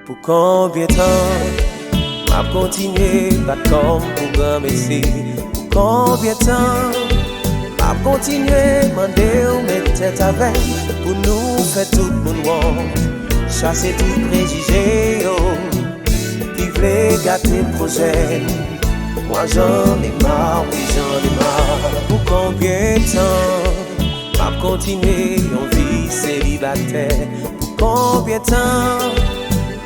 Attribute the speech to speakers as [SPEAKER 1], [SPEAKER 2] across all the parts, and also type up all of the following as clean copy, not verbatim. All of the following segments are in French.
[SPEAKER 1] Pour combien de temps m'a continué battre comme pour grand messie? Pour combien de temps m'a continué demander où mettre tête avec pour nous faire tout le monde chasser tout préjugé qui voulait gâter le projet. Moi j'en ai marre, oui j'en ai marre. Pour combien de temps m'a continué en vie célibataire? Pour combien de temps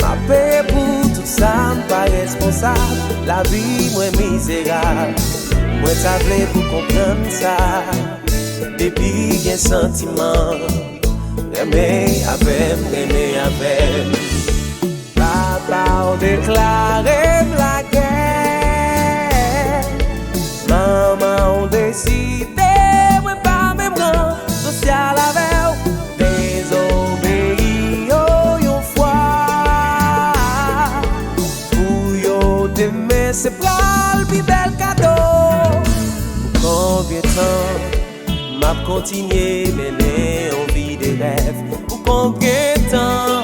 [SPEAKER 1] m'a payé pour tout ça, pas responsable? La vie moi misérable, moi t'avais pour comprendre ça. Depuis qu'il y a sentiment, aimer avec. Papa on déclaré la guerre, maman on décidé, moi pas même grand social avec désobéi yon foi. Pour yon demain c'est pas le plus bel cadeau. Pour combien de temps m'a continué mener en vie des rêves? Pour combien de temps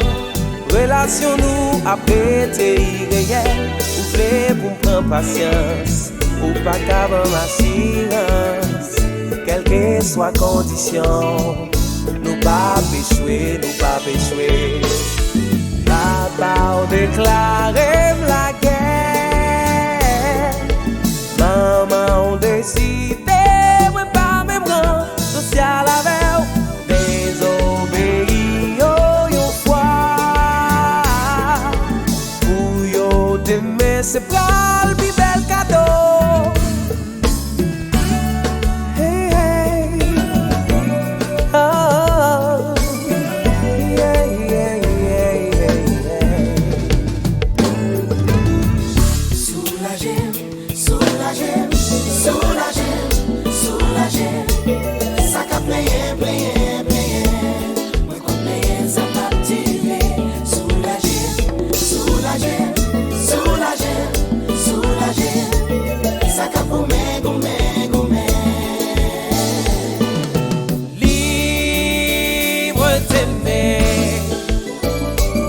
[SPEAKER 1] relation nous après été irréel? Ou voulez pour prendre patience, ou pas qu'avant ma silence. Quelle que soit condition, nous pas péchouer, nous pas péchouer. Papa on déclaré la guerre, maman on décidé, moi pas même grand social avec désobéi yon foi. Pour yon demain c'est pas le plus bel cadeau. Hey, hey. Oh, yeah, yeah, yeah, yeah.
[SPEAKER 2] Soulagé, soulagé, soulagé, soulagé. Ça qu'a payé, payé, payé. Moi qu'on paye, ça m'a tiré. Soulagé, soulagé, soulagé, soulagé. Ça qu'a gommé, gommé, gommé.
[SPEAKER 1] Libre d'aimer,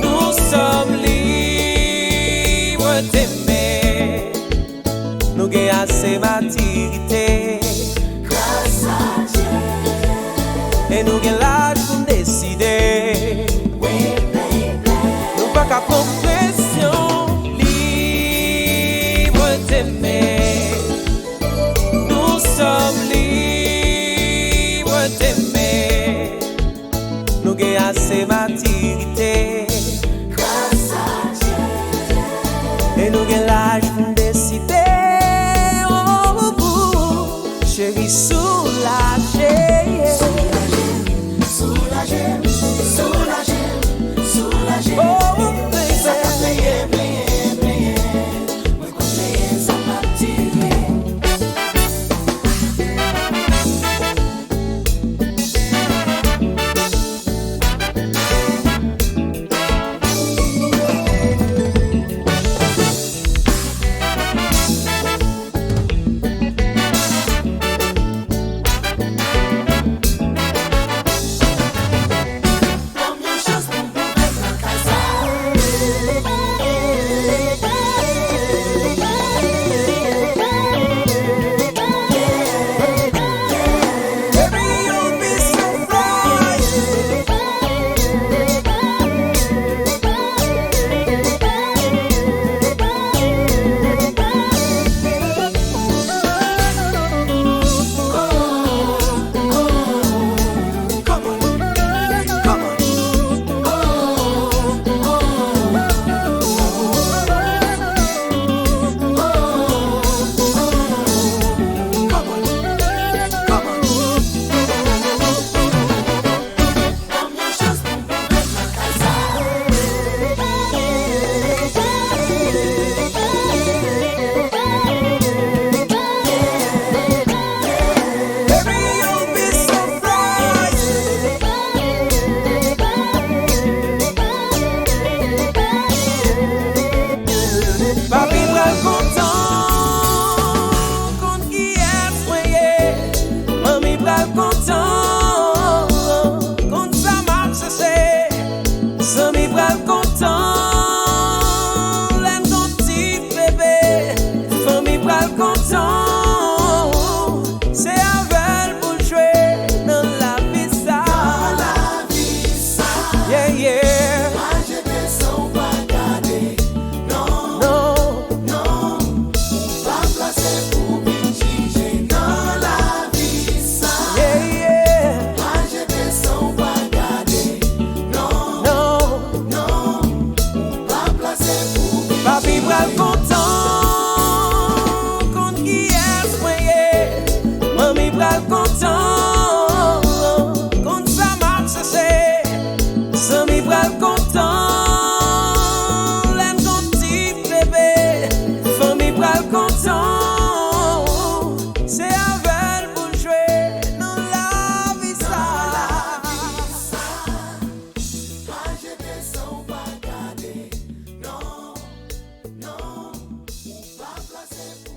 [SPEAKER 1] nous sommes libres d'aimer. Nous gagnons assez maturité,
[SPEAKER 2] Grâce à Dieu.
[SPEAKER 1] et nous gagnons l'âge pour décider.
[SPEAKER 2] Oui, baby.
[SPEAKER 1] Nous pas qu'à prendre pression. Libre d'aimer, nous sommes libres d'aimer. Nous gagnons assez maturité,
[SPEAKER 2] Grâce à Dieu.
[SPEAKER 1] et nous gagnons l'âge pour décider. Oh, vous, chérie, soulagé.
[SPEAKER 2] Soulagé, soulagé, soulagé.
[SPEAKER 1] Oh,
[SPEAKER 2] Ça qu'a
[SPEAKER 1] baby.
[SPEAKER 2] payé, payé, payé. Moi qu'on paye, ça m'a tiré. Combien de choses pour vous mettre en casa?
[SPEAKER 1] Baby, you'll be surprised.
[SPEAKER 2] se